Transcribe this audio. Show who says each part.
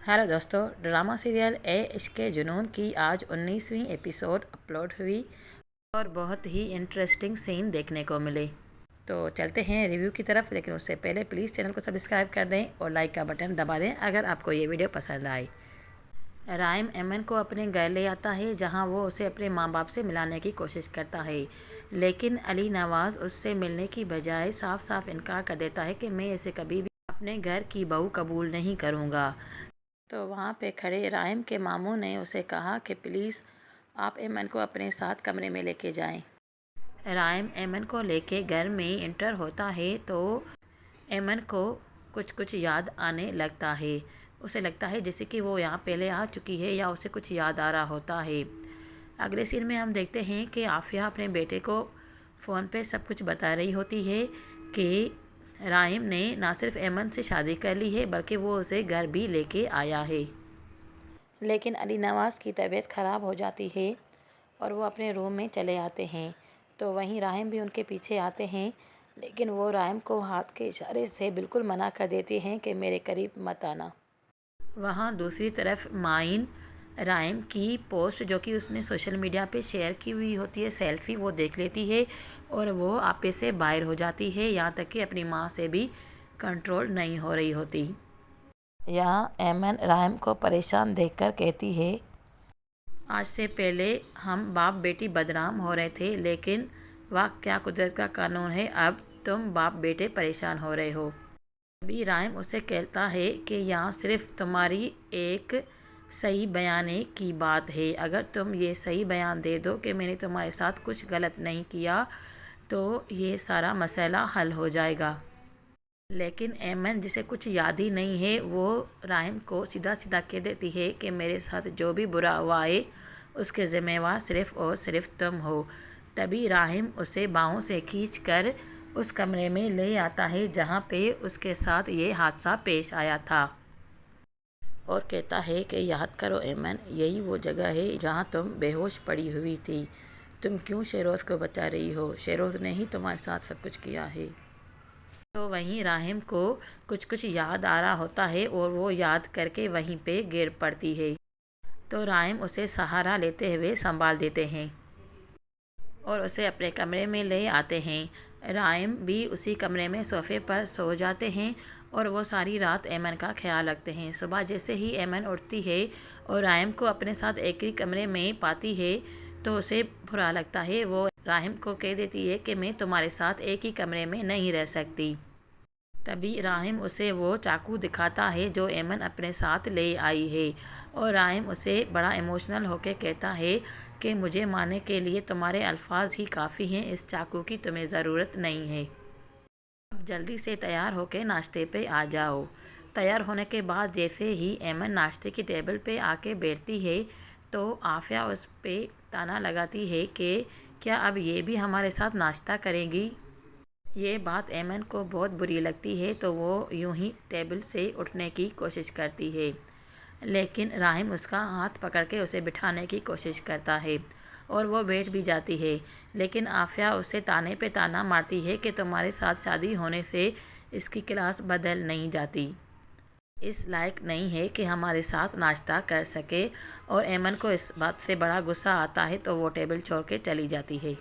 Speaker 1: Hello दोस्तों, drama serial ए इश्क जुनून की आज 19वीं एपिसोड अपलोड हुई और बहुत ही इंटरेस्टिंग सीन देखने को मिले। तो चलते हैं रिव्यू की तरफ, लेकिन उससे पहले प्लीज़ चैनल को सब्सक्राइब कर दें और लाइक का बटन दबा दें अगर आपको ये वीडियो पसंद आए। राइम एमन को अपने घर ले आता है जहां वो उसे अपने माँ बाप से मिलाने की कोशिश करता है, लेकिन अली नवाज़ उससे मिलने की बजाय साफ साफ इनकार कर देता है कि मैं इसे कभी भी अपने घर की बहू कबूल नहीं करूँगा। तो वहाँ पे खड़े राहिम के मामू ने उसे कहा कि प्लीज़ आप एमन को अपने साथ कमरे में लेके जाएं। राहिम एमन को लेके घर में इंटर होता है तो एमन को कुछ कुछ याद आने लगता है। उसे लगता है जैसे कि वो यहाँ पहले आ चुकी है या उसे कुछ याद आ रहा होता है। अगले सीन में हम देखते हैं कि आफिया अपने बेटे को फ़ोन पे सब कुछ बता रही होती है कि राहिम ने ना सिर्फ एमन से शादी कर ली है बल्कि वो उसे घर भी लेके आया है। लेकिन अली नवाज़ की तबीयत ख़राब हो जाती है और वो अपने रूम में चले आते हैं। तो वहीं राहिम भी उनके पीछे आते हैं, लेकिन वो राहिम को हाथ के इशारे से बिल्कुल मना कर देते हैं कि मेरे करीब मत आना। वहाँ दूसरी तरफ माइन राइम की पोस्ट जो कि उसने सोशल मीडिया पे शेयर की हुई होती है, सेल्फ़ी, वो देख लेती है और वो आपे से बाहर हो जाती है। यहाँ तक कि अपनी माँ से भी कंट्रोल नहीं हो रही होती। यहाँ एमन राइम को परेशान देखकर कहती है, आज से पहले हम बाप बेटी बदनाम हो रहे थे, लेकिन वाह क्या कुदरत का कानून है, अब तुम बाप बेटे परेशान हो रहे हो। अभी राइम उसे कहता है कि यहाँ सिर्फ तुम्हारी एक सही बयाने की बात है। अगर तुम ये सही बयान दे दो कि मैंने तुम्हारे साथ कुछ गलत नहीं किया तो ये सारा मसला हल हो जाएगा। लेकिन एमन, जिसे कुछ याद ही नहीं है, वो राहिम को सीधा सीधा कह देती है कि मेरे साथ जो भी बुरा हुआ है उसके ज़िम्मेवार सिर्फ़ और सिर्फ तुम हो। तभी राहिम उसे बाहों से खींचकर उस कमरे में ले आता है जहाँ पे उसके साथ ये हादसा पेश आया था और कहता है कि याद करो एमन, यही वो जगह है जहाँ तुम बेहोश पड़ी हुई थी। तुम क्यों शेरोज़ को बचा रही हो? शेरोज़ ने ही तुम्हारे साथ सब कुछ किया है। तो वहीं राहिम को कुछ कुछ याद आ रहा होता है और वो याद करके वहीं पे गिर पड़ती है। तो राहिम उसे सहारा लेते हुए संभाल देते हैं और उसे अपने कमरे में ले आते हैं। राहिम भी उसी कमरे में सोफ़े पर सो जाते हैं और वो सारी रात एमन का ख्याल रखते हैं। सुबह जैसे ही एमन उठती है और राहिम को अपने साथ एक ही कमरे में पाती है तो उसे बुरा लगता है। वो राहिम को कह देती है कि मैं तुम्हारे साथ एक ही कमरे में नहीं रह सकती। तभी राहिम उसे वो चाकू दिखाता है जो एमन अपने साथ ले आई है और राहिम उसे बड़ा इमोशनल होकर कहता है कि मुझे मारने के लिए तुम्हारे अल्फाज ही काफ़ी हैं, इस चाकू की तुम्हें ज़रूरत नहीं है। अब जल्दी से तैयार होकर नाश्ते पे आ जाओ। तैयार होने के बाद जैसे ही एमन नाश्ते की टेबल पे आके बैठती है तो आफिया उस पे ताना लगाती है कि क्या अब ये भी हमारे साथ नाश्ता करेगी। ये बात एमन को बहुत बुरी लगती है तो वो यूं ही टेबल से उठने की कोशिश करती है, लेकिन राहिम उसका हाथ पकड़ के उसे बिठाने की कोशिश करता है और वो बैठ भी जाती है। लेकिन आफिया उसे ताने पे ताना मारती है कि तुम्हारे साथ शादी होने से इसकी क्लास बदल नहीं जाती, इस लायक नहीं है कि हमारे साथ नाश्ता कर सके। और एमन को इस बात से बड़ा गुस्सा आता है तो वो टेबल छोड़ के चली जाती है।